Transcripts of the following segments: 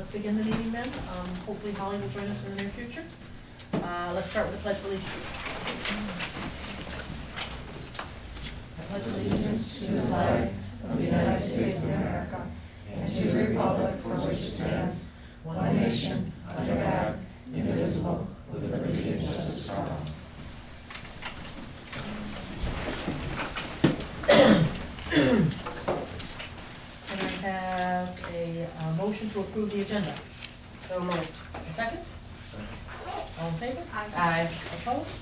let's begin the meeting then. Hopefully Holly will join us in the near future. Let's start with the Pledge of Allegiance. I pledge allegiance to the flag of the United States of America and to the republic for which it stands, one nation, under God, indivisible, with liberty and justice for all. Can I have a motion to approve the agenda? So moved. A second? All in favor? Aye. Opposed?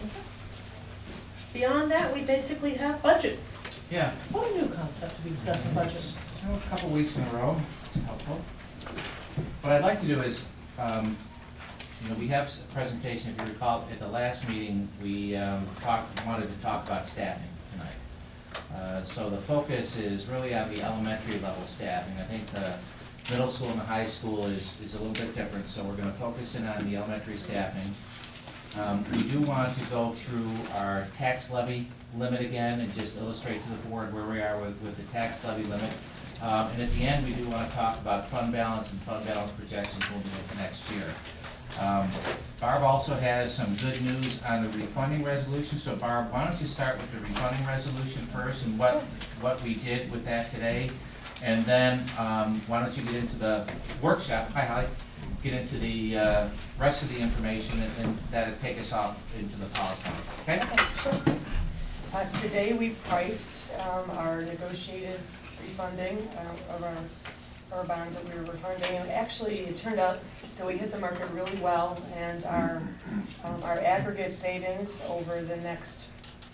Okay. Beyond that, we basically have budget. Yeah, What a new concept to be discussing budget. a couple weeks in a row, it's helpful. What I'd like to do is, we have a presentation, if you recall, at the last meeting, we wanted to talk about staffing tonight. So the focus is really on the elementary level staffing. I think the middle school and the high school is a little bit different, so we're gonna focus in on the elementary staffing. We do want to go through our tax levy limit again and just illustrate to the board where we are with the tax levy limit. And at the end, we do want to talk about fund balance and fund balance projections moving into next year. Barb also has some good news on the refunding resolution. So Barb, why don't you start with the refunding resolution first and what we did with that today? And then why don't you get into the workshop, hi Holly, get into the rest of the information and that'll take us off into the PowerPoint, okay? Sure. Today we priced our negotiated refunding of our bonds that we were refunding. And actually, it turned out that we hit the market really well, and our aggregate savings over the next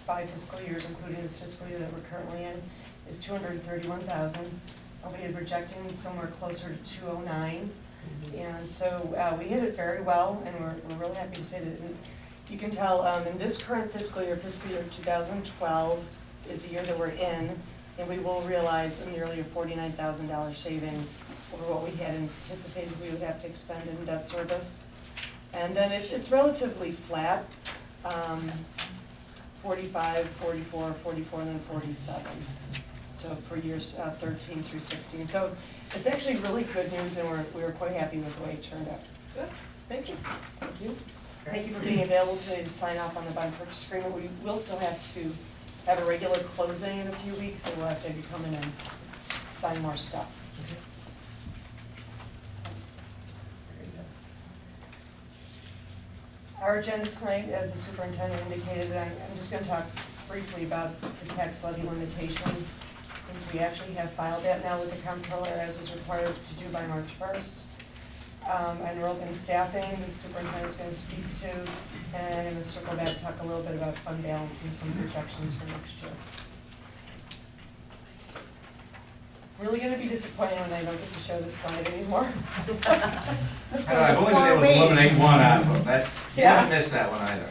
5 fiscal years, including this fiscal year that we're currently in, is $231,000. We had projecting somewhere closer to 209, and so we hit it very well, and we're really happy to say that. You can tell in this current fiscal year 2012 is the year that we're in, and we will realize nearly a $49,000 savings over what we had anticipated we would have to expend in debt service. And then it's relatively flat, 45, 44, 44, and then 47. So for years 13 through 16. So it's actually really good news, and we were quite happy with the way it turned out. Good, thank you. Thank you. Thank you for being available today to sign off on the bond purchase agreement. We will still have to have a regular closing in a few weeks, so we'll have to come in and sign more stuff. Okay. Our agenda tonight, as the superintendent indicated, I'm just going to talk briefly about the tax levy limitation, since we actually have filed that now with the comptroller as was required to do by March 1st. And we're open staffing, the superintendent's going to speak to, and I'm going to circle back and talk a little bit about fund balance and some projections for next year. Really going to be disappointed when I don't get to show this slide anymore. I've only been able to eliminate one out of them. You haven't missed that one either.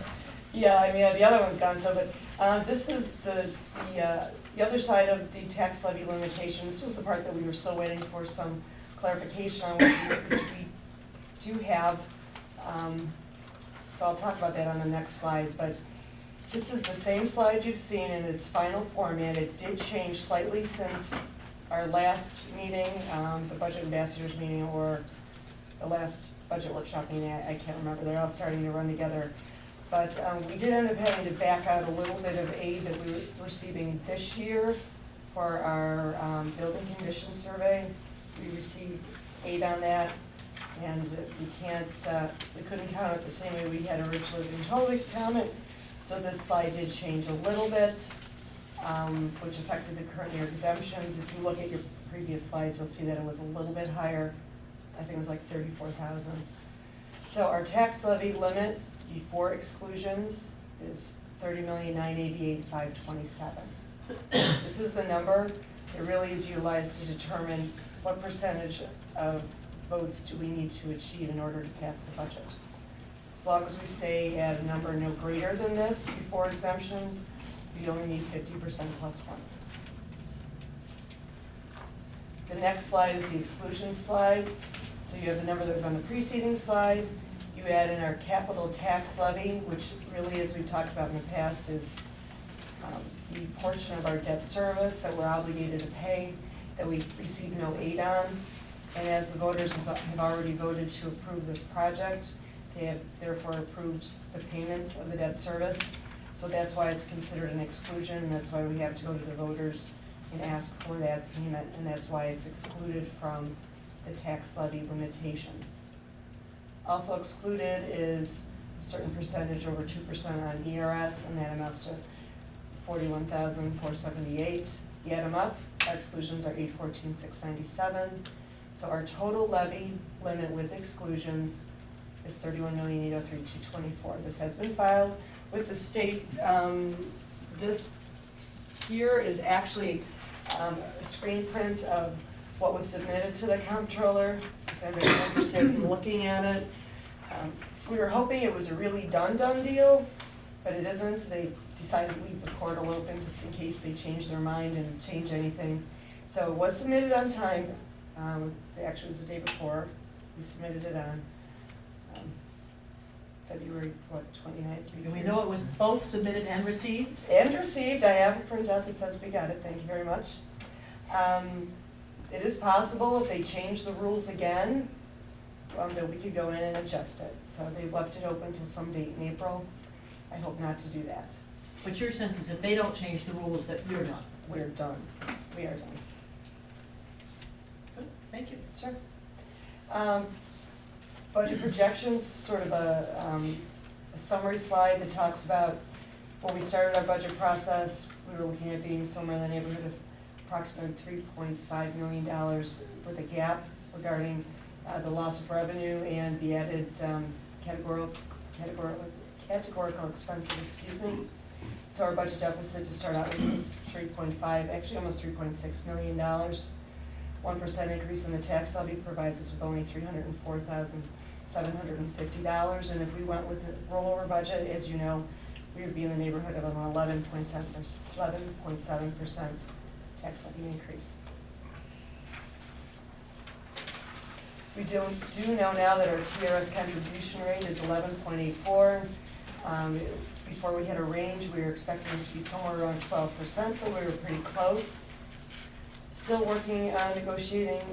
Yeah, I mean, the other one's gone, so, but this is the other side of the tax levy limitation. This was the part that we were still waiting for some clarification on, which we do have. So I'll talk about that on the next slide, but this is the same slide you've seen in its final format. It did change slightly since our last meeting, the budget ambassadors meeting, or the last budget workshop meeting. I can't remember, they're all starting to run together. But we did end up having to back out a little bit of aid that we were receiving this year for our building condition survey. We received aid on that, and we couldn't count it the same way we had originally been told we could count it. So this slide did change a little bit, which affected the current year exemptions. If you look at your previous slides, you'll see that it was a little bit higher. I think it was like 34,000. So our tax levy limit before exclusions is $30,988,527. This is the number that really is utilized to determine what percentage of votes do we need to achieve in order to pass the budget. As long as we stay at a number no greater than this before exemptions, we only need 50% plus 1. The next slide is the exclusion slide. So you have the number that was on the preceding slide. You add in our capital tax levy, which really, as we've talked about in the past, is the portion of our debt service that we're obligated to pay that we receive no aid on. And as the voters have already voted to approve this project, they have therefore approved the payments of the debt service. So that's why it's considered an exclusion, and that's why we have to go to the voters and ask for that payment, and that's why it's excluded from the tax levy limitation. Also excluded is a certain percentage, over 2% on ERS, and that amounts to $41,478. You add them up, our exclusions are $814,697. So our total levy limit with exclusions is $31,803,224. This has been filed with the state. This here is actually a screen print of what was submitted to the comptroller. Is everybody interested in looking at it? We were hoping it was a really done deal, but it isn't. They decided to leave the portal open just in case they change their mind and change anything. So it was submitted on time. Actually, it was the day before. We submitted it on February, 29th. Do we know it was both submitted and received? And received. I have a printout that says we got it. Thank you very much. It is possible if they change the rules again, that we could go in and adjust it. So they've left it open until some date in April. I hope not to do that. But your sense is if they don't change the rules, that you're done? We're done. We are done. Good, thank you. Sure. Budget projections, sort of a summary slide that talks about when we started our budget process, we were looking at being somewhere in the neighborhood of approximately $3.5 million with a gap regarding the loss of revenue and the added categorical expenses, excuse me. So our budget deficit to start out with was 3.5, actually almost $3.6 million. 1% increase in the tax levy provides us with only $304,750. And if we went with the rollover budget, as you know, we would be in the neighborhood of an 11.7% tax levy increase. We do know now that our TRS contribution rate is 11.84. Before we hit a range, we were expecting it to be somewhere around 12%, so we were pretty close. Still working on negotiating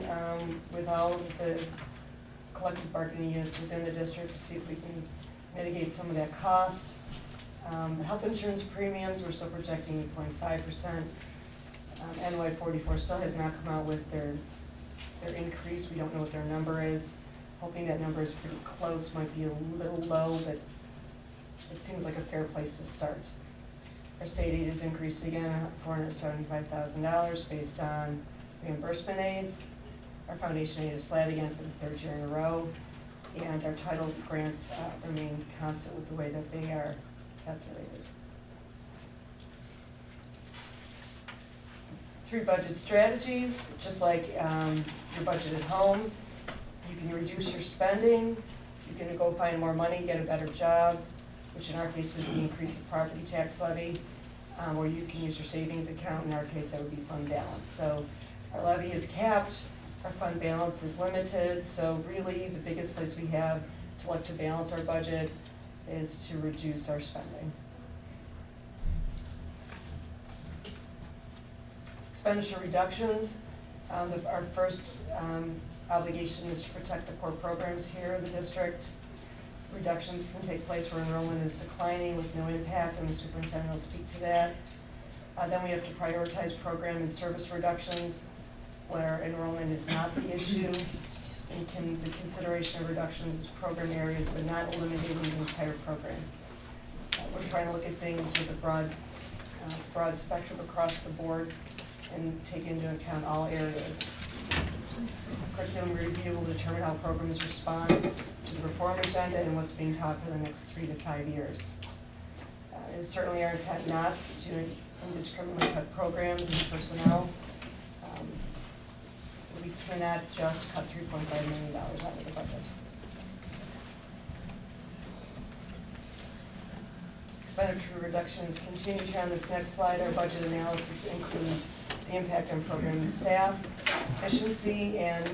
with all of the collective bargaining units within the district to see if we can mitigate some of that cost. Health insurance premiums, we're still projecting 8.5%. NY 44 still has not come out with their increase. We don't know what their number is. Hoping that number is pretty close, might be a little low, but it seems like a fair place to start. Our state aid is increased again, $475,000 based on reimbursement aids. Our foundation aid is flat again for the third year in a row. And our title grants remain constant with the way that they are calculated. 3 budget strategies, just like your budget at home. You can reduce your spending, you can go find more money, get a better job, which in our case would be increase the property tax levy, or you can use your savings account. In our case, that would be fund balance. So our levy is capped, our fund balance is limited, so really the biggest place we have to look to balance our budget is to reduce our spending. Expenditure reductions. Our first obligation is to protect the core programs here in the district. Reductions can take place where enrollment is declining with no impact, and the superintendent will speak to that. Then we have to prioritize program and service reductions where enrollment is not the issue. And the consideration of reductions is program areas, but not eliminating the entire program. We're trying to look at things with a broad spectrum across the board and take into account all areas. Curriculum review will determine how programs respond to the reform agenda and what's being taught for the next 3 to 5 years. It is certainly our intent not to indiscriminately cut programs and personnel. We cannot just cut $3.5 million out of the budget. Expenditure reductions continue here on this next slide. Our budget analysis includes the impact on program and staff, efficiency, and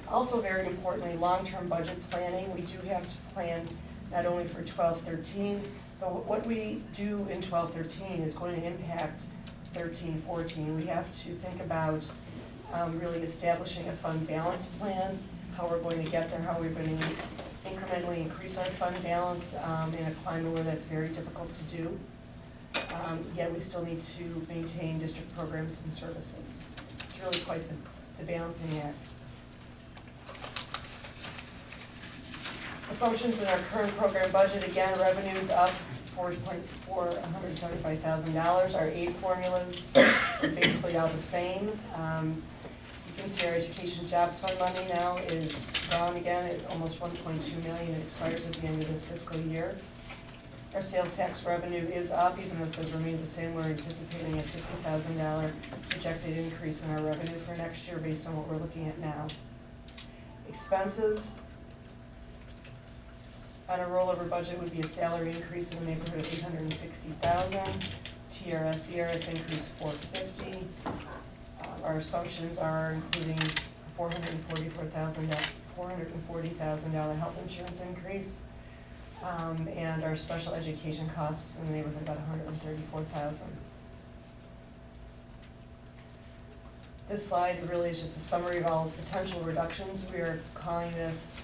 also very importantly, long-term budget planning. We do have to plan not only for 12-13, but what we do in 12-13 is going to impact 13-14. We have to think about really establishing a fund balance plan, how we're going to get there, how we're going to incrementally increase our fund balance in a climate where that's very difficult to do. Yet we still need to maintain district programs and services. It's really quite the balancing act. Assumptions in our current program budget, again, revenues up $175,000. Our aid formulas are basically all the same. You can see our education jobs fund money now is gone again at almost $1.2 million. It expires at the end of this fiscal year. Our sales tax revenue is up, even though it says remains the same. We're anticipating a $50,000 projected increase in our revenue for next year based on what we're looking at now. Expenses on a rollover budget would be a salary increase in the neighborhood of $860,000. TRS, ERS increase $450,000. Our assumptions are including $440,000 health insurance increase, and our special education costs in the neighborhood about $134,000. This slide really is just a summary of all the potential reductions. We are calling this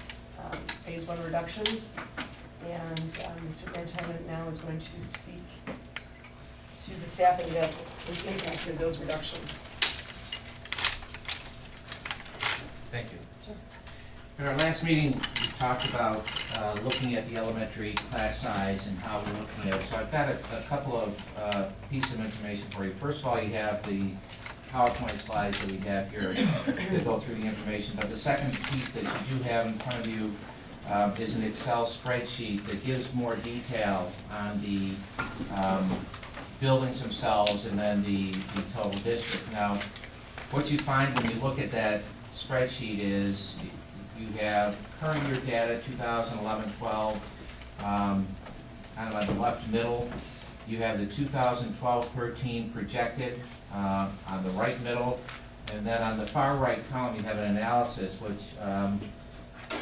phase 1 reductions, and the superintendent now is going to speak to the staffing that is impacted those reductions. Thank you. Sure. In our last meeting, we talked about looking at the elementary class size and how we're looking at it. So I've got a couple of pieces of information for you. First of all, you have the PowerPoint slides that we have here that go through the information. But the second piece that you do have in front of you is an Excel spreadsheet that gives more detail on the buildings themselves and then the total district. Now, what you find when you look at that spreadsheet is you have current year data, 2011-12, kind of on the left middle. You have the 2012-13 projected on the right middle, and then on the far right column you have an analysis, which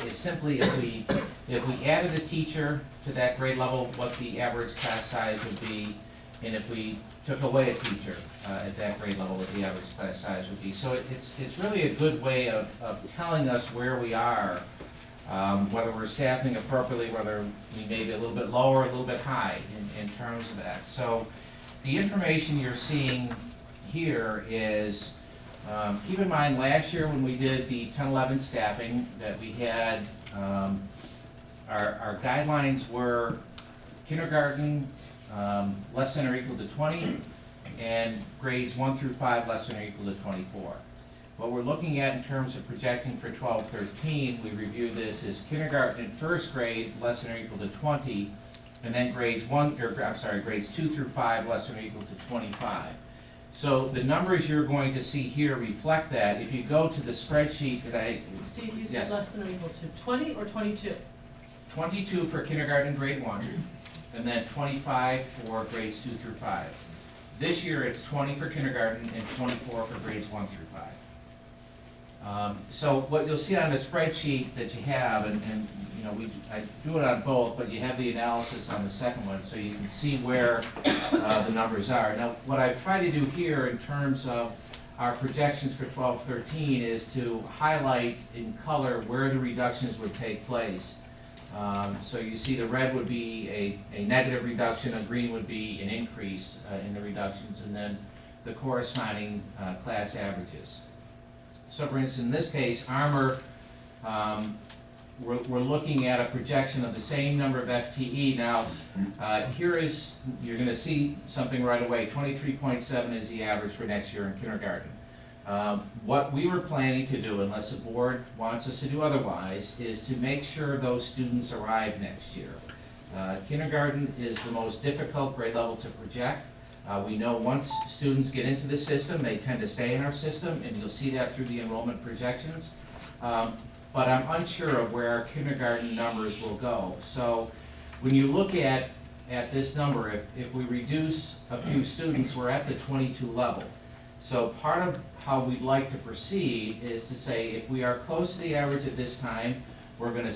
is simply if we added a teacher to that grade level, what the average class size would be, and if we took away a teacher at that grade level, what the average class size would be. So it's really a good way of telling us where we are, whether we're staffing appropriately, whether we may be a little bit low or a little bit high in terms of that. So the information you're seeing here is, keep in mind last year when we did the 10-11 staffing that we had, our guidelines were kindergarten less than or equal to 20, and grades 1 through 5 less than or equal to 24. What we're looking at in terms of projecting for 12-13, we review this as kindergarten and first grade less than or equal to 20, and then grades 2 through 5 less than or equal to 25. So the numbers you're going to see here reflect that. If you go to the spreadsheet that I... Steve, you said yes. less than or equal to 20 or 22? 22 for kindergarten grade 1, and then 25 for grades 2 through 5. This year it's 20 for kindergarten and 24 for grades 1 through 5. So what you'll see on the spreadsheet that you have, and you know, I do it on both, but you have the analysis on the second one, so you can see where the numbers are. Now, what I've tried to do here in terms of our projections for 12-13 is to highlight in color where the reductions would take place. So you see the red would be a negative reduction, a green would be an increase in the reductions, and then the corresponding class averages. So for instance, in this case, Armour, we're looking at a projection of the same number of FTE. Now, you're going to see something right away. 23.7 is the average for next year in kindergarten. What we were planning to do, unless the board wants us to do otherwise, is to make sure those students arrive next year. Kindergarten is the most difficult grade level to project. We know once students get into the system, they tend to stay in our system, and you'll see that through the enrollment projections. But I'm unsure of where our kindergarten numbers will go. So when you look at this number, if we reduce a few students, we're at the 22 level. So part of how we'd like to proceed is to say if we are close to the average at this time, we're gonna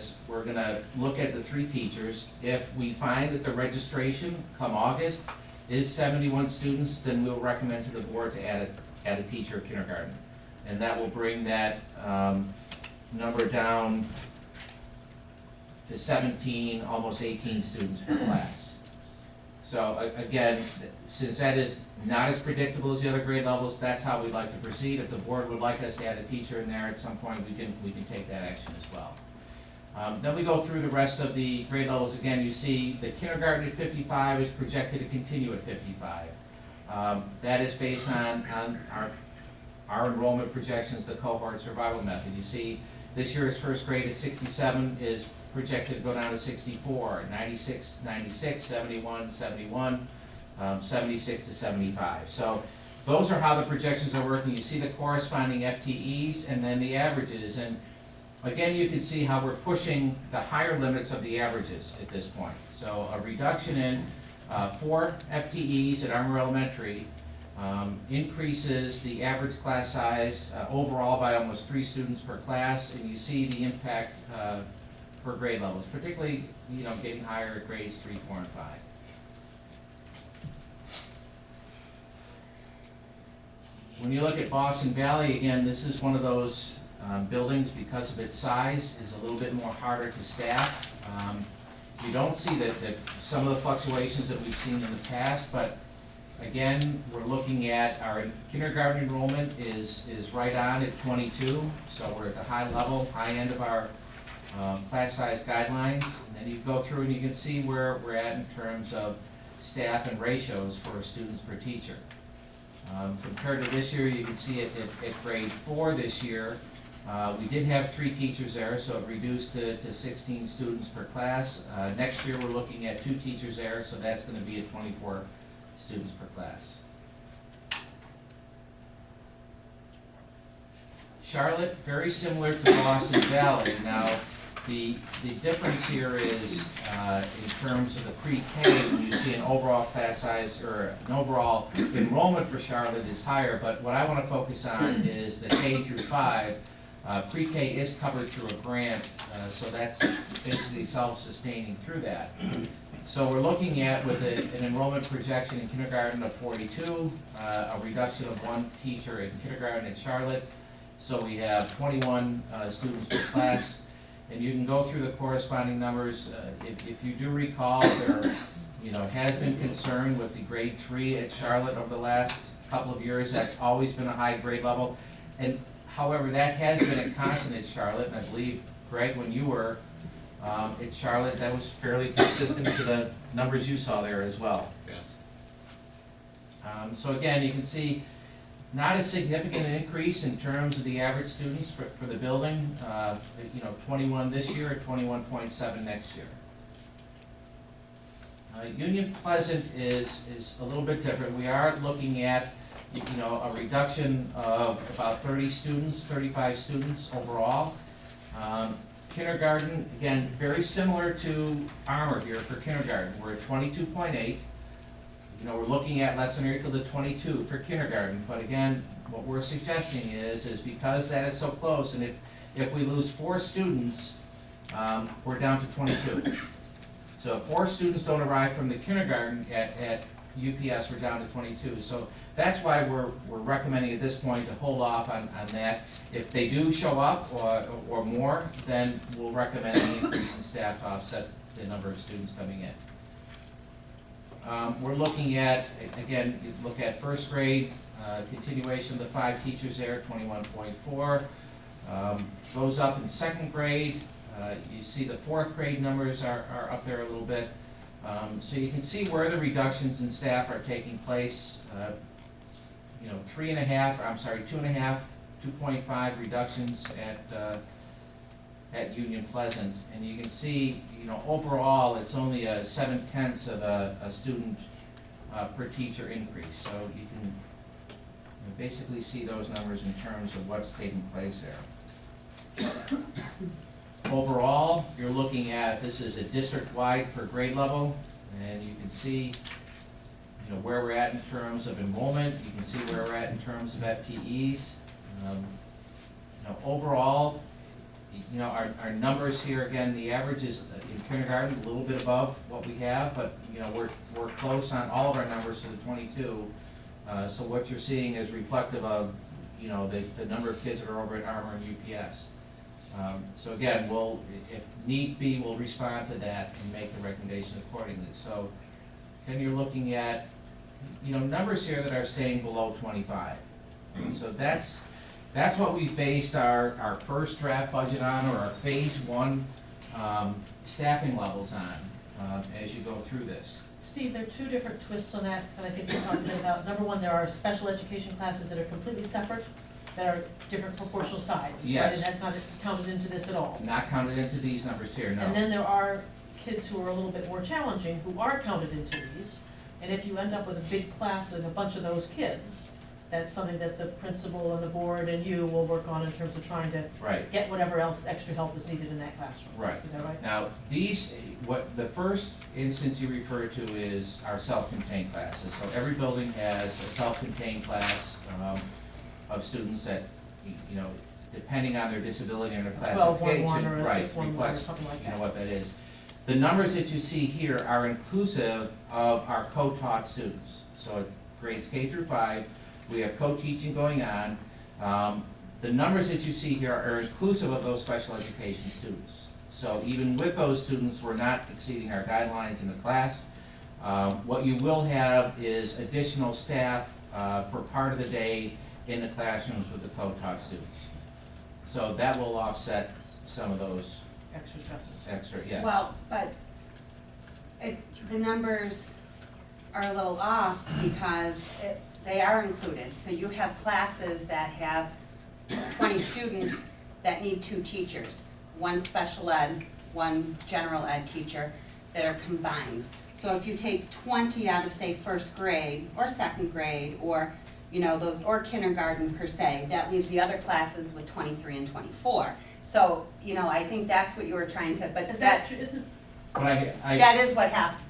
look at the 3 teachers. If we find that the registration come August is 71 students, then we'll recommend to the board to add a teacher of kindergarten. and that will bring that number down to 17, almost 18 students per class. So again, since that is not as predictable as the other grade levels, that's how we'd like to proceed. If the board would like us to add a teacher in there at some point, we can take that action as well. Then we go through the rest of the grade levels. Again, you see the kindergarten at 55 is projected to continue at 55. That is based on our enrollment projections, the cohort survival method. You see this year's first grade is 67, is projected to go down to 64, 96, 96, 71, 71, 76 to 75. So those are how the projections are working. You see the corresponding FTEs and then the averages. And again, you can see how we're pushing the higher limits of the averages at this point. So a reduction in 4 FTEs at Armour Elementary increases the average class size overall by almost 3 students per class, and you see the impact per grade levels, particularly getting higher at grades 3, 4, and 5. When you look at Boston Valley, again, this is one of those buildings, because of its size, is a little bit more harder to staff. You don't see that some of the fluctuations that we've seen in the past, but again, we're looking at our kindergarten enrollment is right on at 22, so we're at the high level, high end of our class size guidelines. And then you go through and you can see where we're at in terms of staff and ratios for students per teacher. Compared to this year, you can see it at grade 4 this year. We did have 3 teachers there, so it reduced to 16 students per class. Next year, we're looking at 2 teachers there, so that's going to be at 24 students per class. Charlotte, very similar to Boston Valley. Now, the difference here is in terms of the pre-K, when you see an overall class size or an overall enrollment for Charlotte is higher, but what I want to focus on is the K through 5. Pre-K is covered through a grant, so that's basically self-sustaining through that. So we're looking at, with an enrollment projection in kindergarten of 42, a reduction of 1 teacher in kindergarten in Charlotte, so we have 21 students per class. And you can go through the corresponding numbers. If you do recall, there has been concern with the grade 3 at Charlotte over the last couple of years. That's always been a high grade level. And however, that has been a constant at Charlotte, and I believe, Greg, when you were at Charlotte, that was fairly consistent to the numbers you saw there as well. Yes. So again, you can see not a significant increase in terms of the average students for the building. 21 this year, 21.7 next year. Union Pleasant is a little bit different. We are looking at a reduction of about 30 students, 35 students overall. Kindergarten, again, very similar to Armour here for kindergarten. We're at 22.8. We're looking at less than or equal to 22 for kindergarten, but again, what we're suggesting is because that is so close, and if we lose 4 students, we're down to 22. So if 4 students don't arrive from the kindergarten at UPS, we're down to 22. So that's why we're recommending at this point to hold off on that. If they do show up or more, then we'll recommend an increase in staff to offset the number of students coming in. We're looking at, again, you look at first grade, continuation of the 5 teachers there, 21.4. Goes up in second grade. You see the 4th grade numbers are up there a little bit. So you can see where the reductions in staff are taking place. 2.5, 2.5 reductions at Union Pleasant, and you can see, overall, it's only a 0.7 of a student per teacher increase. So you can basically see those numbers in terms of what's taking place there. Overall, you're looking at, this is a district-wide per grade level, and you can see where we're at in terms of enrollment. You can see where we're at in terms of FTEs. Overall, our numbers here, again, the average is in kindergarten a little bit above what we have, but we're close on all of our numbers to the 22. So what you're seeing is reflective of you know, the number of kids that are over at Armor and UPS. So again, we'll, if need be, we'll respond to that and make the recommendation accordingly. So then you're looking at, you know, numbers here that are staying below 25. So that's what we based our first draft budget on, or our phase one staffing levels on, as you go through this. Steve, there are two different twists on that I think we're talking about. Number one, there are special education classes that are completely separate, that are different proportional sizes, right? Yes. And that's not counted into this at all. Not counted into these numbers here, no. And then there are kids who are a little bit more challenging, who are counted into these. And if you end up with a big class and a bunch of those kids, that's something that the principal and the board and you will work on in terms of trying to Right. get whatever else extra help is needed in that classroom. Right. Is that right? Now, these, what the first instance you refer to is our self-contained classes. So every building has a self-contained class of students that, you know, depending on their disability and their 12-1-1 classification, or a right, 6-1-1 or reflects, something like you know, that. what that is. The numbers that you see here are inclusive of our co-taught students. So grades K through 5, we have co-teaching going on. The numbers that you see here are inclusive of those special education students. So even with those students, we're not exceeding our guidelines in the class. What you will have is additional staff for part of the day in the classrooms with the co-taught students. So that will offset some of those Extra stresses. extra, yes. Well, but the numbers are a little off because they are included. So you have classes that have 20 students that need 2 teachers, one special ed, one general ed teacher that are combined. So if you take 20 out of, say, first grade or second grade, or, you know, those, or kindergarten per se, that leaves the other classes with 23 and 24. So, you know, I think that's what you were trying to, but Is that true? Isn't, But that is what happened.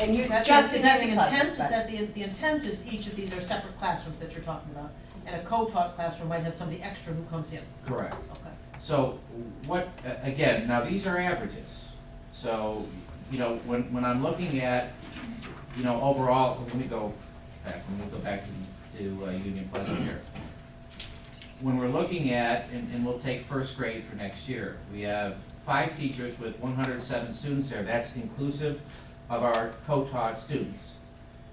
And you is that just is that the didn't intent? Is but- that the intent is each of these are separate classrooms that you're talking about? And a co-taught classroom might have somebody extra who comes in? Correct. Okay. So what, again, now these are averages. So, you know, when I'm looking at, you know, overall, let me go back to Union Pleasant here. When we're looking at, and we'll take first grade for next year, we have 5 teachers with 107 students there. That's inclusive of our co-taught students.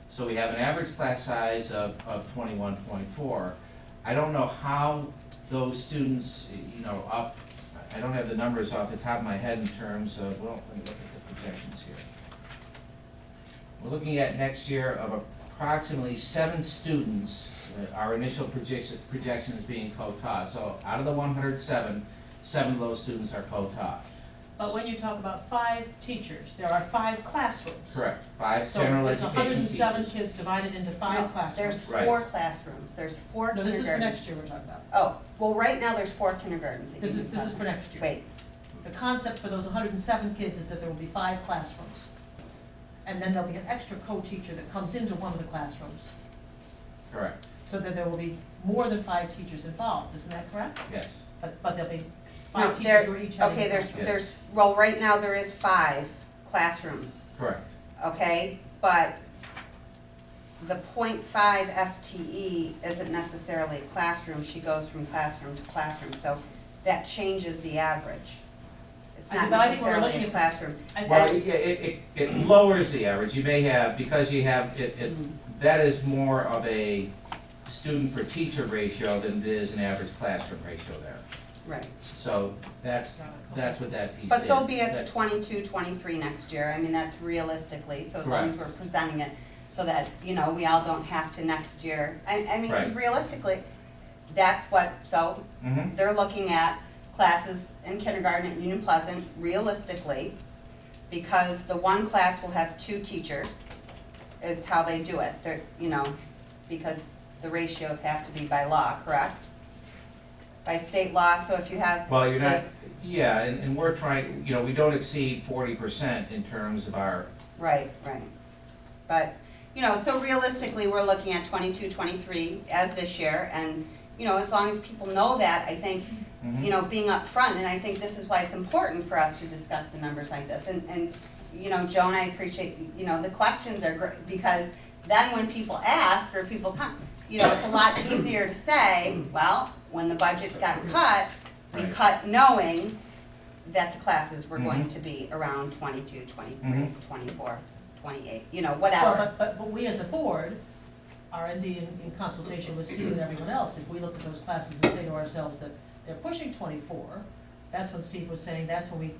So we have an average class size of 21.4. I don't know how those students, you know, up, I don't have the numbers off the top of my head in terms of, well, let me look at the projections here. We're looking at next year of approximately 7 students, our initial projection is being co-taught. So out of the 107, 7 of those students are co-taught. But when you talk about 5 teachers, there are 5 classrooms. Correct, 5 So general it's education 107 teachers. kids divided into No, 5 classrooms. There's Right. 4 classrooms, there's 4 No, this is for kindergartens. next year we're talking about. Oh, well, right now there's 4 kindergartens. at This is Union for next year. Wait, The concept for those 107 kids is that there will be 5 classrooms. And then there'll be an extra co-teacher that comes into one of the classrooms, Correct, so that there will be more than 5 teachers involved, isn't that correct? yes. But there'll be no, 5 teachers there, who are each having okay, a there's, classroom. Yes. well, right now there is 5 classrooms, Correct, okay? But the .5 FTE isn't necessarily a classroom, she goes from classroom to classroom, so that changes the average. It's not But I think we're necessarily looking a at- classroom. well, yeah, it lowers the average. You may have, because you have, that is more of a student per teacher ratio than it is an average classroom ratio there. Right, So that's what that piece is. but they'll be at the That- 22, 23 next year, I mean, that's realistically, so as long as we're presenting it, so that, you know, we all don't have to next year. I mean, 'cause Right. realistically, that's what, so Mhm. they're looking at classes in kindergarten at Union Pleasant, realistically, because the one class will have 2 teachers, is how they do it, they're, you know, because the ratios have to be by law, correct? By state law, so if you have. Well, you're not, yeah, and we're trying, you know, we don't exceed 40% in terms of our, Right, right. But, you know, so realistically, we're looking at 22, 23 as this year, and, you know, as long as people know that, I think, you know, being upfront, and I think this is why it's important for us to discuss the numbers like this, and, you know, Joan, I appreciate, you know, the questions are great, because then when people ask, or people come, you know, it's a lot easier to say, well, when the budget got cut, we Right. cut knowing that the classes were going Mhm. to be around 22, 23, Mhm. 24, 28, you know, Well, whatever. but we as a board, R&D in consultation with Steve and everyone else, if we look at those classes and say to ourselves that they're pushing 24, that's when Steve was saying, that's when we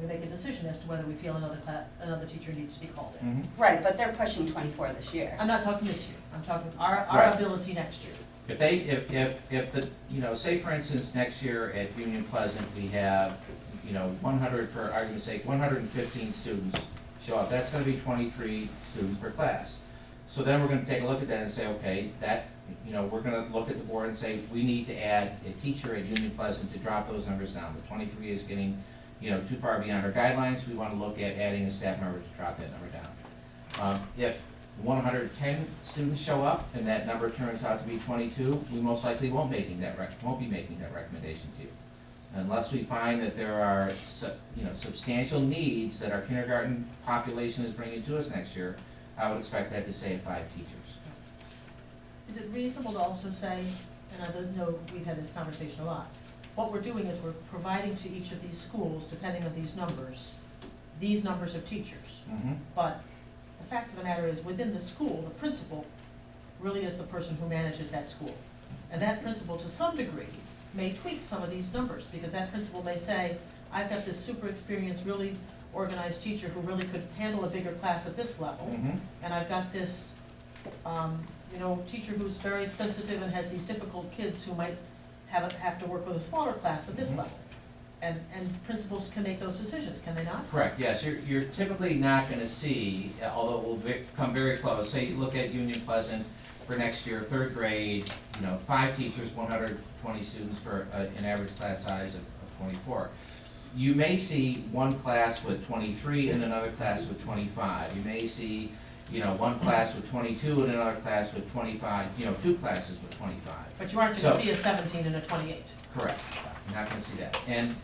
make a decision as to whether we feel another teacher needs to be called in. Mhm. Right, but they're pushing 24 this year. I'm not talking this year, I'm talking our Right. ability next year. If the, you know, say for instance, next year at Union Pleasant, we have, you know, 100, for argument's sake, 115 students show up, that's gonna be 23 students per class. So then we're gonna take a look at that and say, okay, that, you know, we're gonna look at the board and say, we need to add a teacher at Union Pleasant to drop those numbers down. The 23 is getting, you know, too far beyond our guidelines, we wanna look at adding a staff member to drop that number down. If 110 students show up and that number turns out to be 22, we most likely won't be making that recommendation to you. Unless we find that there are, you know, substantial needs that our kindergarten population is bringing to us next year, I would expect that to stay at 5 teachers. Is it reasonable to also say, and I know we've had this conversation a lot, what we're doing is we're providing to each of these schools, depending on these numbers of teachers. Mm-hmm. But the fact of the matter is, within the school, the principal really is the person who manages that school. And that principal, to some degree, may tweak some of these numbers, because that principal may say, I've got this super experienced, really organized teacher who really could handle a bigger class at this level, Mm-hmm. and I've got this, you know, teacher who's very sensitive and has these difficult kids who might have to work with a smaller class at this Mhm. level. And principals can make those decisions, can they not? Correct, yes, you're typically not gonna see, although it will come very close, say you look at Union Pleasant for next year, 3rd grade, you know, 5 teachers, 120 students for an average class size of 24. You may see one class with 23 and another class with 25. You may see, you know, one class with 22 and another class with 25, you know, 2 classes with 25. But you aren't gonna So- see a 17 and a 28. Correct, you're not gonna see that. And,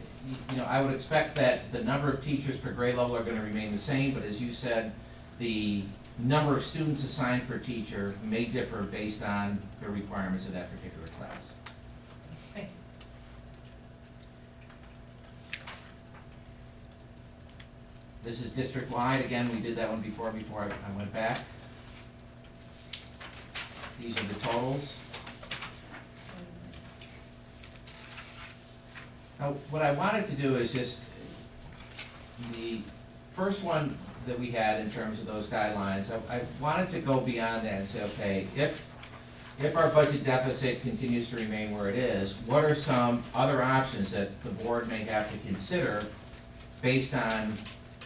you know, I would expect that the number of teachers per grade level are gonna remain the same, but as you said, the number of students assigned per teacher may differ based on the requirements of that particular class. Thank you. This is district-wide, again, we did that one before I went back. These are the totals. Now, what I wanted to do is just, the first one that we had in terms of those guidelines, I wanted to go beyond that and say, okay, if our budget deficit continues to remain where it is, what are some other options that the board may have to consider based on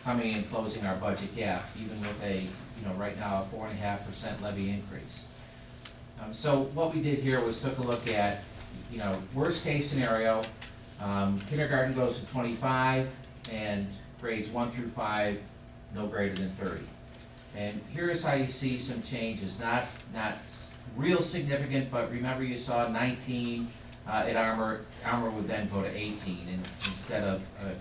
coming and closing our budget gap, even with a, you know, right now, a 4.5% levy increase. So what we did here was took a look at, you know, worst case scenario, kindergarten goes to 25, and grades 1 through 5, no greater than 30. And here's how you see some changes, not real significant, but remember you saw 19 at Armour would then go to 18, and instead of a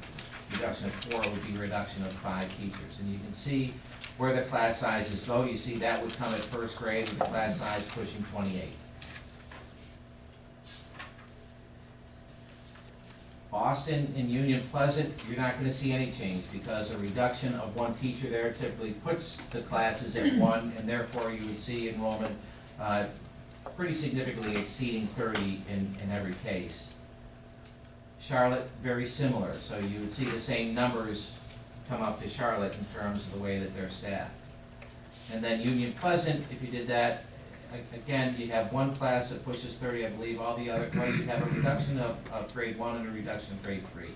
reduction of 4, would be a reduction of 5 teachers. And you can see where the class sizes go. You see that would come at 1st grade with the class size pushing 28. Boston and Union Pleasant, you're not gonna see any change, because a reduction of 1 teacher there typically puts the classes at 1, and therefore you would see enrollment pretty significantly exceeding 30 in every case. Charlotte, very similar, so you would see the same numbers come up to Charlotte in terms of the way that they're staffed. And then Union Pleasant, if you did that, again, you have 1 class that pushes 30, I believe, all the other, well, you have a reduction of grade 1 and a reduction of grade 3.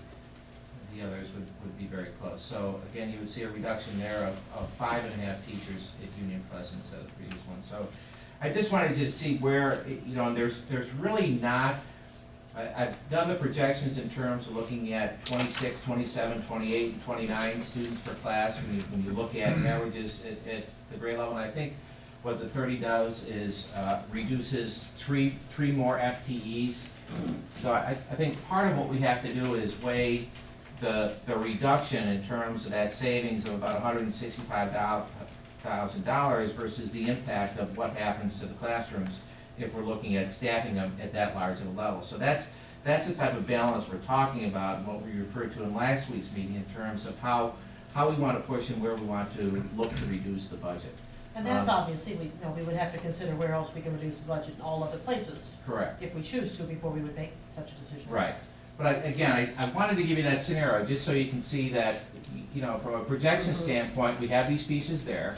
The others would be very close. So again, you would see a reduction there of 5.5 teachers at Union Pleasant instead of the previous one. So I just wanted to see where, you know, there's really not, I've done the projections in terms of looking at 26, 27, 28, and 29 students per class when you look at averages at the grade level. And I think what the 30 does is reduces three more FTEs. So I think part of what we have to do is weigh the reduction in terms of that savings of about $165,000 versus the impact of what happens to the classrooms if we're looking at staffing them at that large of a level. So that's the type of balance we're talking about, and what we referred to in last week's meeting in terms of how we want to push and where we want to look to reduce the budget. And that's obviously, we would have to consider where else we can reduce the budget in all other places, Correct. if we choose to, before we would make such a decision. Right. But I wanted to give you that scenario, just so you can see that, from a projection standpoint, we have these pieces there,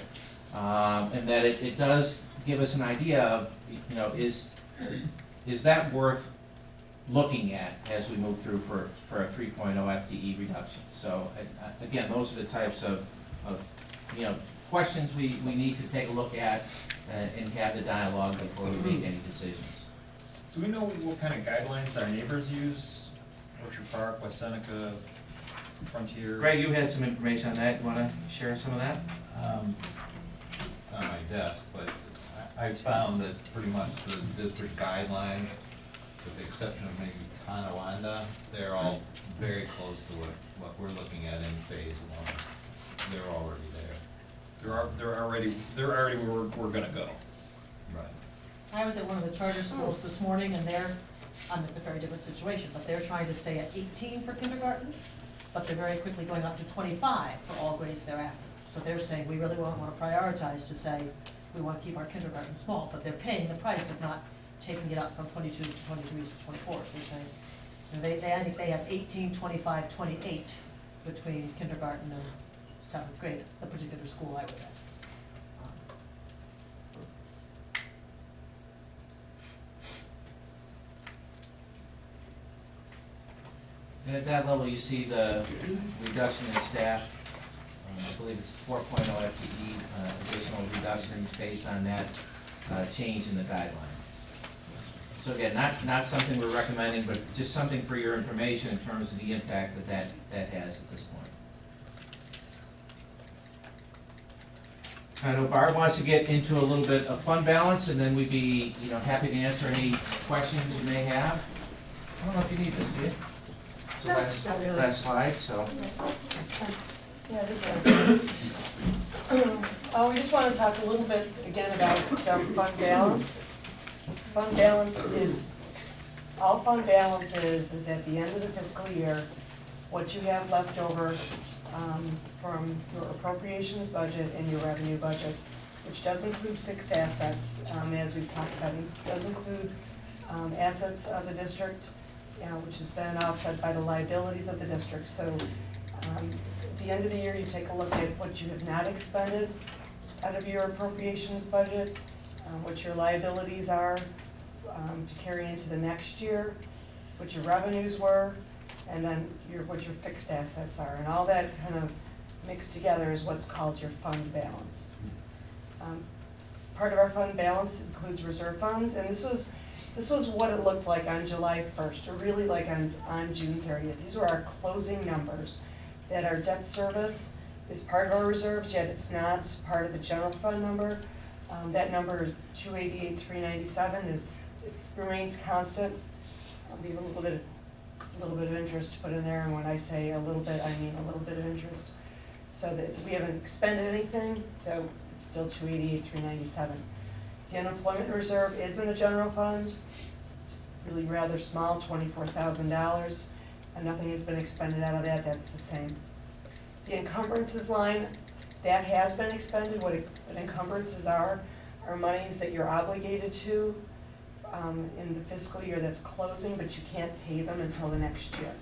and that it does give us an idea of, is that worth looking at as we move through for a 3.0 FTE reduction? So, again, those are the types of questions we need to take a look at and have the dialogue before we make any decisions. Do we know what kind of guidelines our neighbors use? Orchard Park, West Seneca, Frontier? Greg, you had some information on that. You want to share some of that? On my desk, but I found that pretty much the district guidelines, with the exception of maybe Tonawanda, they're all very close to what we're looking at in phase one. They're already there. They're already where we're gonna go. Right. I was at one of the charter schools this morning, and it's a very different situation, but they're trying to stay at 18 for kindergarten, but they're very quickly going up to 25 for all grades thereafter. So they're saying, we really want to prioritize to say, we want to keep our kindergarten small, but they're paying the price of not taking it up from 22s to 23s to 24s. They're saying, I think they have 18, 25, 28 between kindergarten and 7th grade, the particular school I was at. And at that level, you see the reduction in staff. I believe it's 4.0 FTE, additional reductions based on that change in the guideline. So again, not something we're recommending, but just something for your information in terms of the impact that has at this point. I know Barb wants to get into a little bit of fund balance, and then we'd be happy to answer any questions you may have. I don't know if you need this, do you? It's the Not really. last slide, so. Yeah, this is. We just want to talk a little bit again about fund balance. Fund balance is, all fund balance is at the end of the fiscal year, what you have left over from your appropriations budget and your revenue budget, which does include fixed assets, as we've talked about. It does include assets of the district, which is then offset by the liabilities of the district. So at the end of the year, you take a look at what you have not expended out of your appropriations budget, what your liabilities are to carry into the next year, what your revenues were, and then what your fixed assets are. And all that kind of mixed together is what's called your fund balance. Part of our fund balance includes reserve funds, and this was what it looked like on July 1st, or really like on June 30th. These were our closing numbers, that our debt service is part of our reserves, yet it's not part of the general fund number. That number is 288,397. It remains constant. I'll be a little bit of interest to put in there, and when I say a little bit, I mean a little bit of interest. So that we haven't expended anything, so it's still 288,397. The unemployment reserve is in the general fund. It's really rather small, $24,000, and nothing has been expended out of that. That's the same. The encumbrances line, that has been expended. What encumbrances are monies that you're obligated to in the fiscal year that's closing, but you can't pay them until the next year.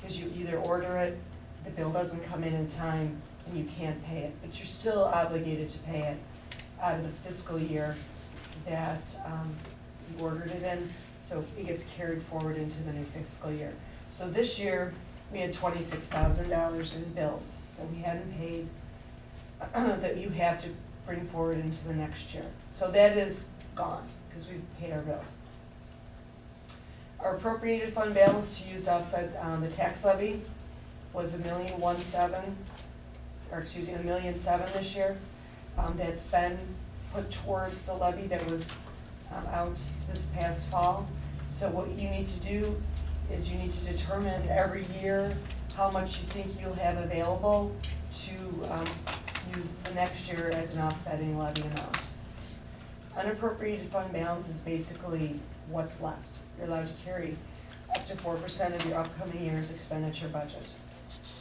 Because you either order it, the bill doesn't come in time, and you can't pay it, but you're still obligated to pay it out of the fiscal year that you ordered it in, so it gets carried forward into the new fiscal year. So this year, we had $26,000 in bills that we hadn't paid, that you have to bring forward into the next year. So that is gone, because we've paid our bills. Our appropriated fund balance to use to offset the tax levy was $1,017,000 this year. That's been put towards the levy that was out this past fall. So what you need to do is you need to determine every year how much you think you'll have available to use the next year as an offsetting levy amount. Unappropriated fund balance is basically what's left. You're allowed to carry up to 4% of your upcoming year's expenditure budget.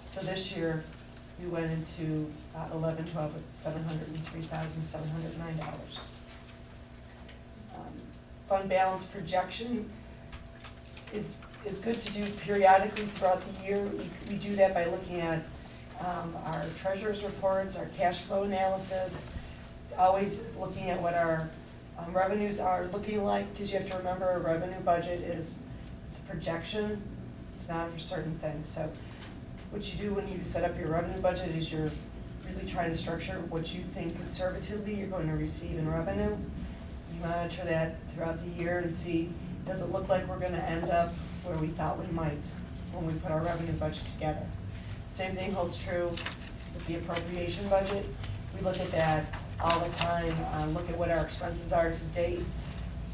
So this year, we went into 11-12 with $703,709. Fund balance projection is good to do periodically throughout the year. We do that by looking at our treasurer's reports, our cash flow analysis, always looking at what our revenues are looking like, because you have to remember a revenue budget it's a projection, it's not for certain things. So what you do when you set up your revenue budget is you're really trying to structure what you think conservatively you're going to receive in revenue. You monitor that throughout the year and see, does it look like we're gonna end up where we thought we might when we put our revenue budget together. Same thing holds true with the appropriation budget. We look at that all the time, look at what our expenses are to date.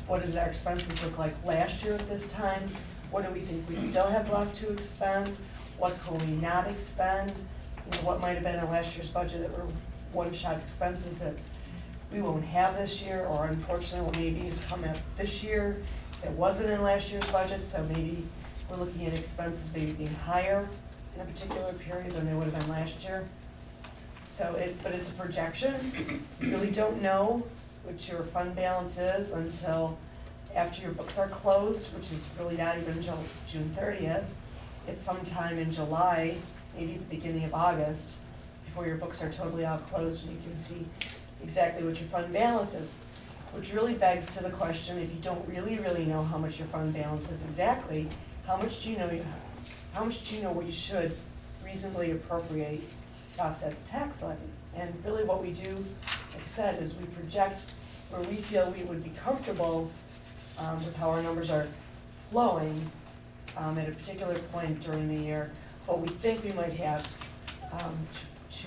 What did our expenses look like last year at this time? What do we think we still have left to expend? What can we not expend? You know, what might have been in last year's budget that were one-shot expenses that we won't have this year, or unfortunately what maybe has come up this year that wasn't in last year's budget, so maybe we're looking at expenses maybe being higher in a particular period than they would have been last year. So but it's a projection. You really don't know what your fund balance is until after your books are closed, which is really not even until June 30th. It's sometime in July, maybe the beginning of August, before your books are totally all closed and you can see exactly what your fund balance is. Which really begs to the question, if you don't really know how much your fund balance is exactly, how much do you know what you should reasonably appropriate to offset the tax levy? And really what we do, like I said, is we project where we feel we would be comfortable with how our numbers are flowing at a particular point during the year, what we think we might have to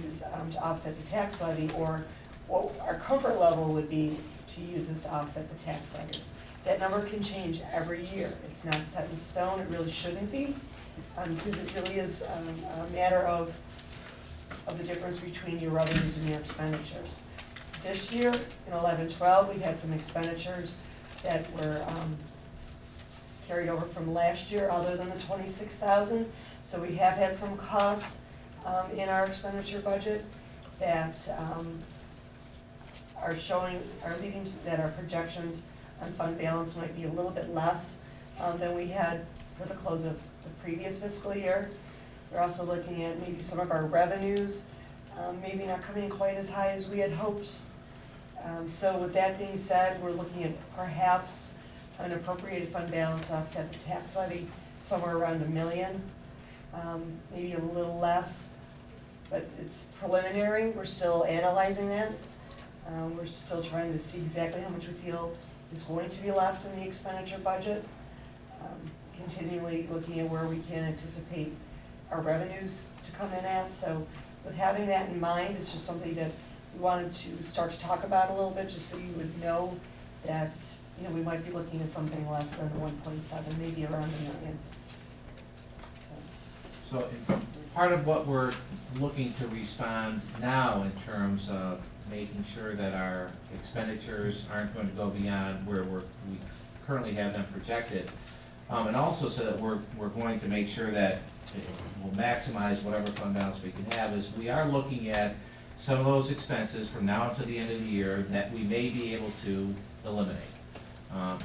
use to offset the tax levy, or what our comfort level would be to use this to offset the tax levy. That number can change every year. It's not set in stone. It really shouldn't be, because it really is a matter of the difference between your revenues and your expenditures. This year, in 11-12, we had some expenditures that were carried over from last year, other than the $26,000. So we have had some costs in our expenditure budget that are leading to that our projections on fund balance might be a little bit less than we had for the close of the previous fiscal year. We're also looking at maybe some of our revenues, maybe not coming in quite as high as we had hoped. So with that being said, we're looking at perhaps an appropriated fund balance offset the tax levy somewhere around $1 million, maybe a little less, but it's preliminary. We're still analyzing that. We're still trying to see exactly how much we feel is going to be left in the expenditure budget. Continually looking at where we can anticipate our revenues to come in at. So with having that in mind, it's just something that we wanted to start to talk about a little bit, just so you would know that, you know, we might be looking at something less than 1.7, maybe around $1 million. So part of what we're looking to respond now in terms of making sure that our expenditures aren't going to go beyond where we currently have them projected, and also so that we're going to make sure that we'll maximize whatever fund balance we can have, is we are looking at some of those expenses from now until the end of the year that we may be able to eliminate.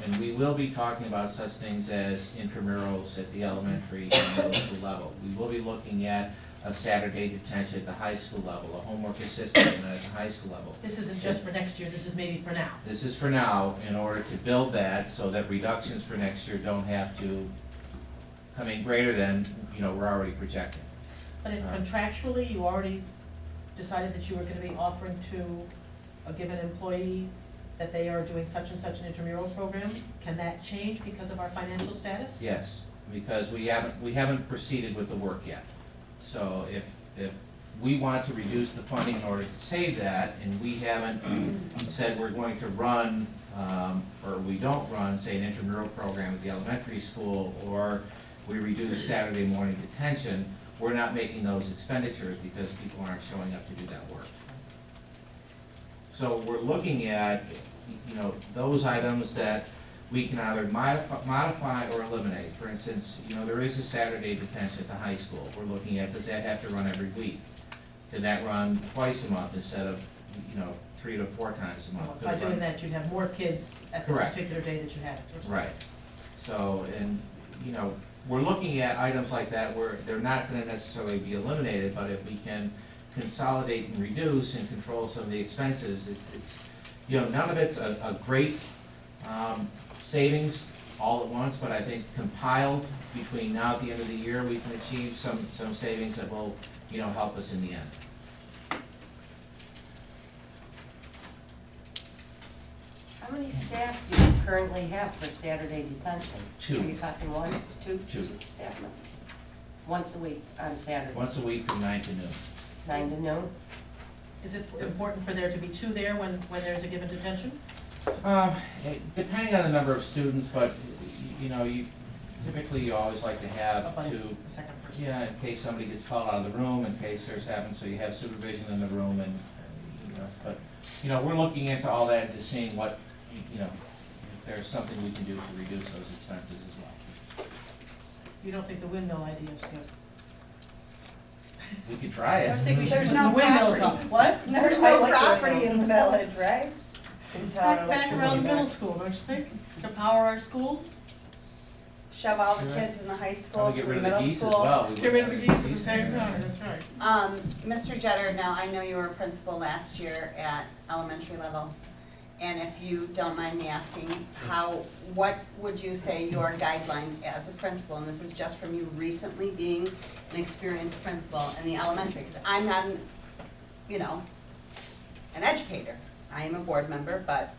And we will be talking about such things as intramurals at the elementary and middle school level. We will be looking at a Saturday detention at the high school level, a homework assistant at the high school level. This isn't just for next year, this is maybe for now. This is for now, in order to build that so that reductions for next year don't have to come in greater than, you know, we're already projecting. But if contractually you already decided that you were gonna be offering to a given employee that they are doing such and such an intramural program, can that change because of our financial status? Yes, because we haven't proceeded with the work yet. So if we want to reduce the funding in order to save that, and we haven't said we're going to run, or we don't run, say, an intramural program at the elementary school, or we reduce Saturday morning detention, we're not making those expenditures because people aren't showing up to do that work. So we're looking at, you know, those items that we can either modify or eliminate. For instance, you know, there is a Saturday detention at the high school. We're looking at, does that have to run every week? Can that run twice a month instead of, you know, 3 to 4 times a month? Could By it doing run- that, you'd have more kids at the Correct. particular day that you had it. or something. Right. So, and, you know, we're looking at items like that where they're not gonna necessarily be eliminated, but if we can consolidate and reduce and control some of the expenses, it's, you know, none of it's a great, savings all at once, but I think compiled between now at the end of the year, we can achieve some savings that will, you know, help us in the end. How many staff do you currently have for Saturday detention? 2. Are you talking 1, 2, 2. staff members? Once a week on Saturday, Once a week from 9 to noon. 9 to noon? Is it important for there to be 2 there when there's a given detention? Depending on the number of students, but, you know, typically you always like to have Up on 2. a second person. Yeah, in case somebody gets called out of the room, in case there's happened, so you have supervision in the room and, you know, but, you know, we're looking into all that and just seeing what, you know, if there's something we can do to reduce those expenses as well. You don't think the windmill idea is good? We could try I was it. thinking we should There's put no some windmills property. up. What? There's I no like the property windmill. in the village, right? Inside Back electricity. around the middle back. school, don't you think? To power our schools? Shove all the Sure. kids in the high school, Probably to get the rid of the middle geese as school. well. Get rid of the geese at the same time, that's right. Mr. Jetter, now, I know you were a principal last year at elementary level, and if you don't mind me asking, what would you say your guideline as a principal, and this is just from you recently being an experienced principal in the elementary, because I'm not, you know, an educator. I am a board member, but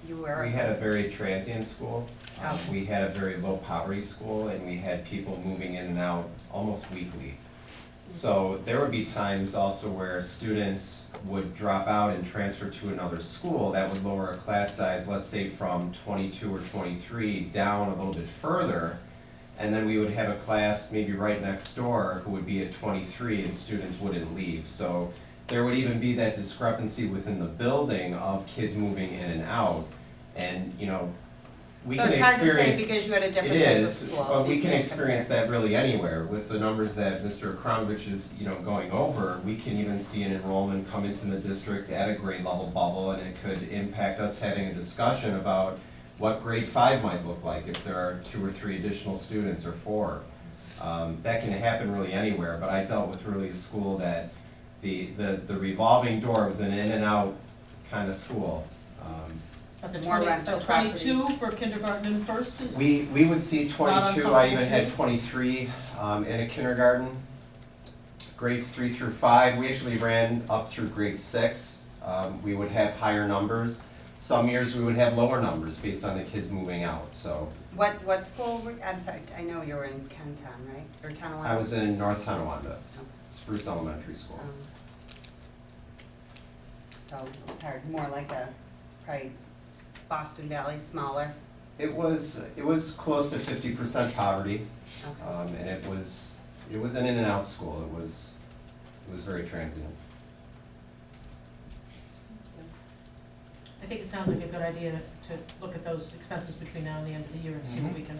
you were. We had a very transient school. Oh. We had a very low poverty school, and we had people moving in and out almost weekly. So there would be times also where students would drop out and transfer to another school that would lower a class size, let's say from 22 or 23 down a little bit further. And then we would have a class maybe right next door who would be at 23 and students wouldn't leave. So there would even be that discrepancy within the building of kids moving in and out. And, you know, we So can it's hard to say experience. because you had a It different type of is, school. but so we you can can't experience compare. that really anywhere. With the numbers that Mr. Akronovich is, you know, going over, we can even see an enrollment come into the district at a grade level bubble, and it could impact us having a discussion about what grade 5 might look like if there are 2 or 3 additional students or 4. That can happen really anywhere, but I dealt with really a school that the revolving door was an in and out kind of school. But the More 20, rental the 22 for kindergarten and first is? We would see 22, I even had 23 in a kindergarten. Grades 3 through 5, we actually ran up through grade 6. We would have higher numbers. Some years we would have lower numbers based on the kids moving out, so. What school, I'm sorry, I know you were in Kenton, right, or Tonawanda? I was in North Tonawanda, Spruce Elementary School. So it's hard, more like a, probably Boston Valley, smaller, It was close to 50% poverty, okay. and it was an in and out school. It was very transient. I think it sounds like a good idea to look at those expenses between now and the end of the year and see what we can,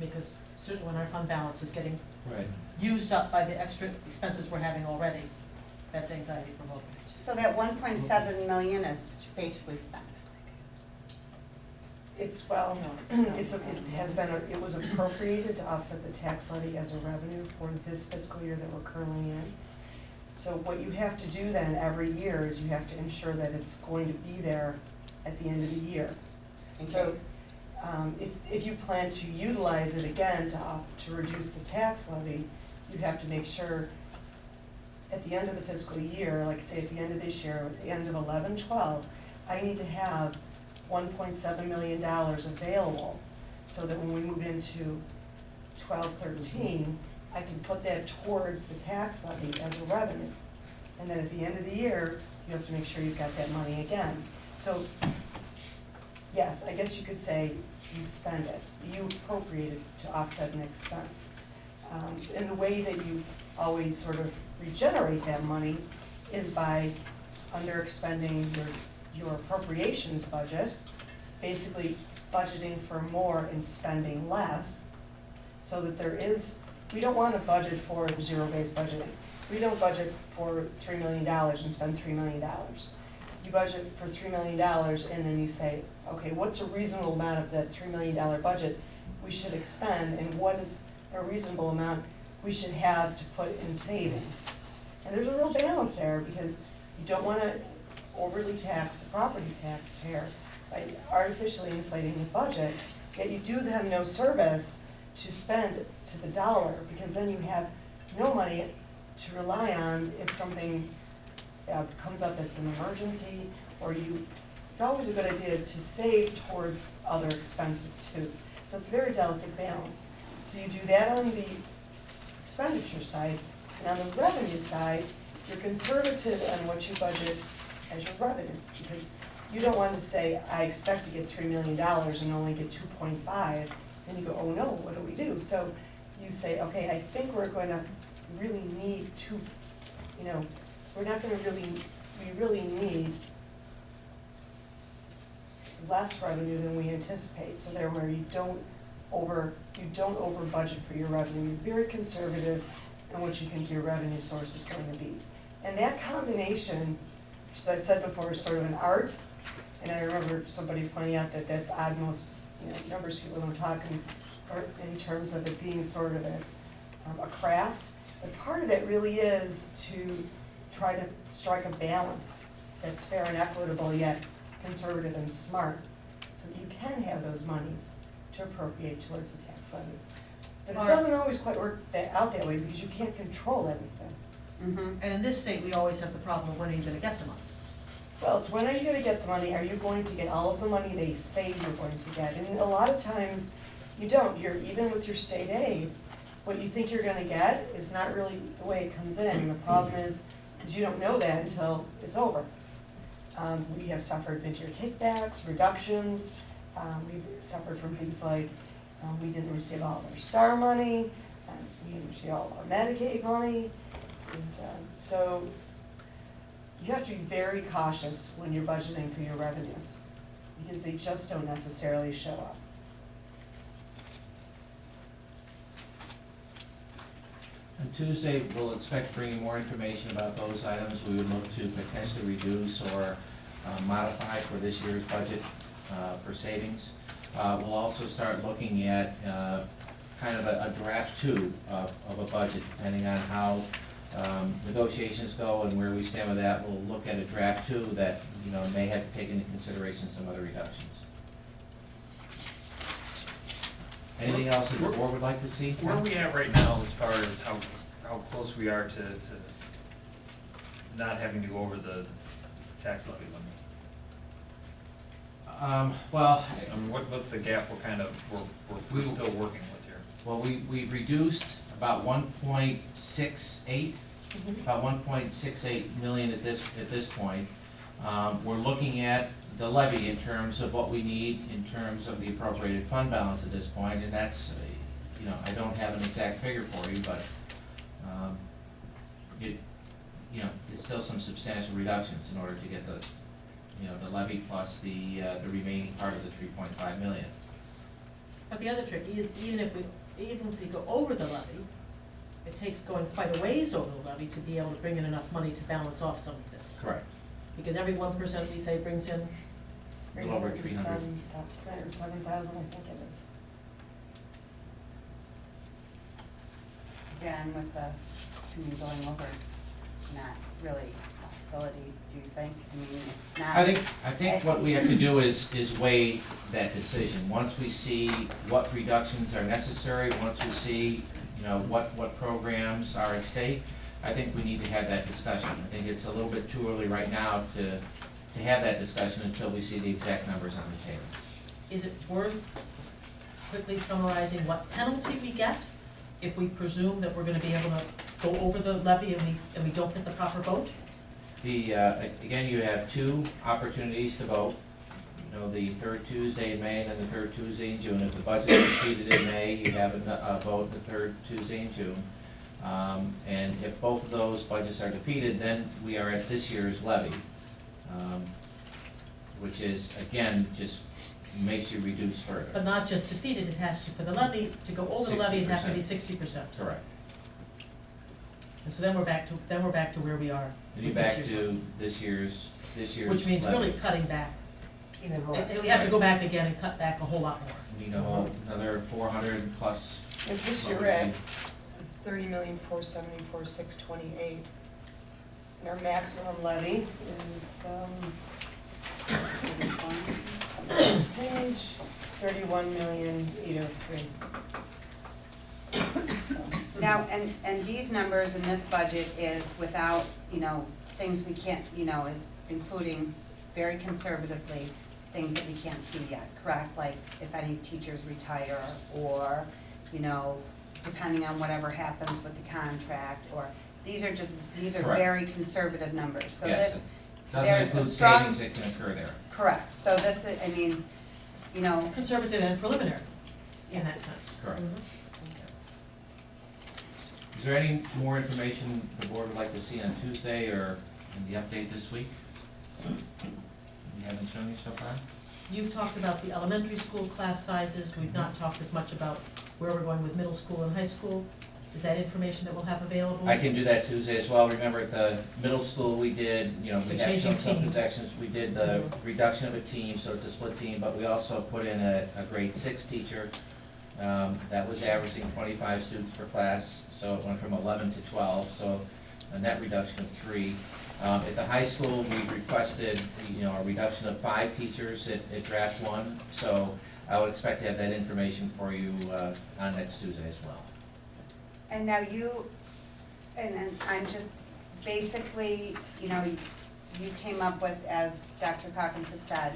because certainly when our fund balance is getting Right. used up by the extra expenses we're having already, that's anxiety provoking. So that 1.7 million is basically spent. It's, well, it was appropriated to offset the tax levy as a revenue for this fiscal year that we're currently in. So what you have to do then every year is you have to ensure that it's going to be there at the end of the year. in So, case. if you plan to utilize it again to reduce the tax levy, you have to make sure at the end of the fiscal year, like say at the end of this year, at the end of 11-12, I need to have $1.7 million available, so that when we move into 12-13, I can put that towards the tax levy as a revenue. And then at the end of the year, you have to make sure you've got that money again. So, yes, I guess you could say you spend it, you appropriate it to offset an expense. And the way that you always sort of regenerate that money is by under expending your appropriations budget, basically budgeting for more and spending less, so that there is, we don't wanna budget for zero-based budgeting. We don't budget for $3 million and spend $3 million. You budget for $3 million and then you say, okay, what's a reasonable amount of that $3 million budget we should expend, and what is a reasonable amount we should have to put in savings? And there's a real balance there, because you don't wanna overly tax the property taxpayer by artificially inflating the budget, yet you do have no service to spend to the dollar, because then you have no money to rely on if something comes up that's an emergency, or it's always a good idea to save towards other expenses too. So it's a very delicate balance. So you do that on the expenditure side, and on the revenue side, you're conservative on what you budget as your revenue, because you don't want to say, I expect to get $3 million and only get 2.5, then you go, oh no, what do we do? So you say, okay, I think we're going to really need we're not gonna we really need less revenue than we anticipate, so there where you don't over budget for your revenue. You're very conservative in what you think your revenue source is going to be. And that combination, as I said before, is sort of an art, and I remember somebody pointing out that that's odd, most numbers people don't talk in terms of it being sort of a craft. But part of that really is to try to strike a balance that's fair and equitable, yet conservative and smart, so that you can have those monies to appropriate towards the tax levy. But it doesn't always quite work out that way, because you can't control everything. And in this state, we always have the problem of when are you gonna get the money? Well, it's when are you gonna get the money? Are you going to get all of the money they say you're going to get? And a lot of times, you don't. Even with your state aid, what you think you're gonna get is not really the way it comes in. And the problem is you don't know that until it's over. We have suffered mid-year takebacks, reductions. We've suffered from things like we didn't receive all of our STAR money, we didn't receive all of our Medicaid money. And so you have to be very cautious when you're budgeting for your revenues, because they just don't necessarily show up. On Tuesday, we'll expect to bring you more information about those items we would look to potentially reduce or modify for this year's budget for savings. We'll also start looking at kind of a draft two of a budget, depending on how negotiations go and where we stand with that. We'll look at a draft two that may have to take into consideration some other reductions. Anything else that the board would like to see? Where are we at right now as far as how close we are to not having to go over the tax levy limit? Well, I mean, what's the gap we're still working with here? well, we've reduced about 1.68, about 1.68 million at this point. We're looking at the levy in terms of what we need in terms of the appropriated fund balance at this point, and that's, I don't have an exact figure for you, but it's still some substantial reductions in order to get the levy plus the remaining part of the 3.5 million. But the other trick is, even if we go over the levy, it takes going quite a ways over the levy to be able to bring in enough money to balance off some of this. Correct. Because every 1% we say brings in, A little over 300. 307,000, I think it is. Again, with the two going over, not really a possibility, do you think? I mean, it's not. I think what we have to do is weigh that decision. Once we see what reductions are necessary, once we see, what programs are at stake, I think we need to have that discussion. I think it's a little bit too early right now to have that discussion until we see the exact numbers on the table. is it worth quickly summarizing what penalty we get if we presume that we're gonna be able to go over the levy and we don't get the proper vote? Again, you have two opportunities to vote. The third Tuesday in May and then the third Tuesday in June. If the budget is defeated in May, you have a vote the third Tuesday in June. And if both of those budgets are defeated, then we are at this year's levy. which is, again, just makes you reduce further. But not just defeat it, it has to, for the levy, to go over the levy, it has to be 60%. Correct. And so then we're back to where we are And you're with this back year's to levy. this year's Which means levy. really cutting back. Even more. And we have to go back again and cut back a whole lot more. We need a whole, another 400 plus. And this year we're at 30,474,628. And our maximum levy is, this page, 31,803,000. So, Now, and these numbers in this budget is without, you know, things we can't, you know, is including very conservatively, things that we can't see yet, correct? Like if any teachers retire, or, you know, depending on whatever happens with the contract, or, these are Correct. very conservative numbers, so Yes, this, it doesn't there's a include strong- savings that can occur there. correct, so this is, I mean, you know, Conservative and preliminary, in that sense. Correct. Mhm. Is there any more information the board would like to see on Tuesday or in the update this week? We haven't shown you so far? You've talked about the elementary school class sizes, we've not talked as much about where we're going with middle school and high school. Is that information that we'll have available? I can do that Tuesday as well. Remember, at the middle school, we did, you know, we The have changing some teams. projections. We did the Mhm. reduction of a team, so it's a split team, but we also put in a grade 6 teacher. That was averaging 25 students per class, so it went from 11 to 12, so a net reduction of 3. At the high school, we requested, you know, a reduction of 5 teachers at draft 1, so I would expect to have that information for you on next Tuesday as well. and now you, and I'm just, basically, you know, you came up with, as Dr. Calkins had said,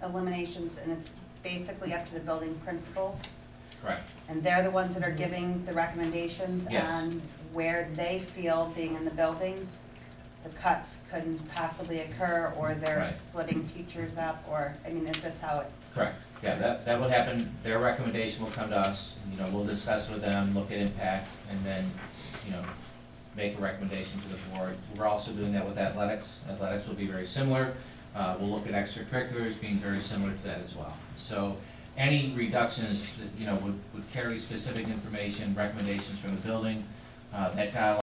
eliminations, and it's basically up to the building principals, Correct. and they're the ones that are giving the recommendations Yes. on where they feel, being in the buildings, the cuts couldn't possibly occur, or they're Right. splitting teachers up, or, I mean, is this how it? Correct, yeah, that would happen, their recommendation will come to us, you know, we'll discuss with them, look at impact, and then, you know, make a recommendation to the board. We're also doing that with athletics will be very similar, we'll look at extracurriculars being very similar to that as well. So, any reductions, that, you know, would carry specific information, recommendations from the building, that dialogue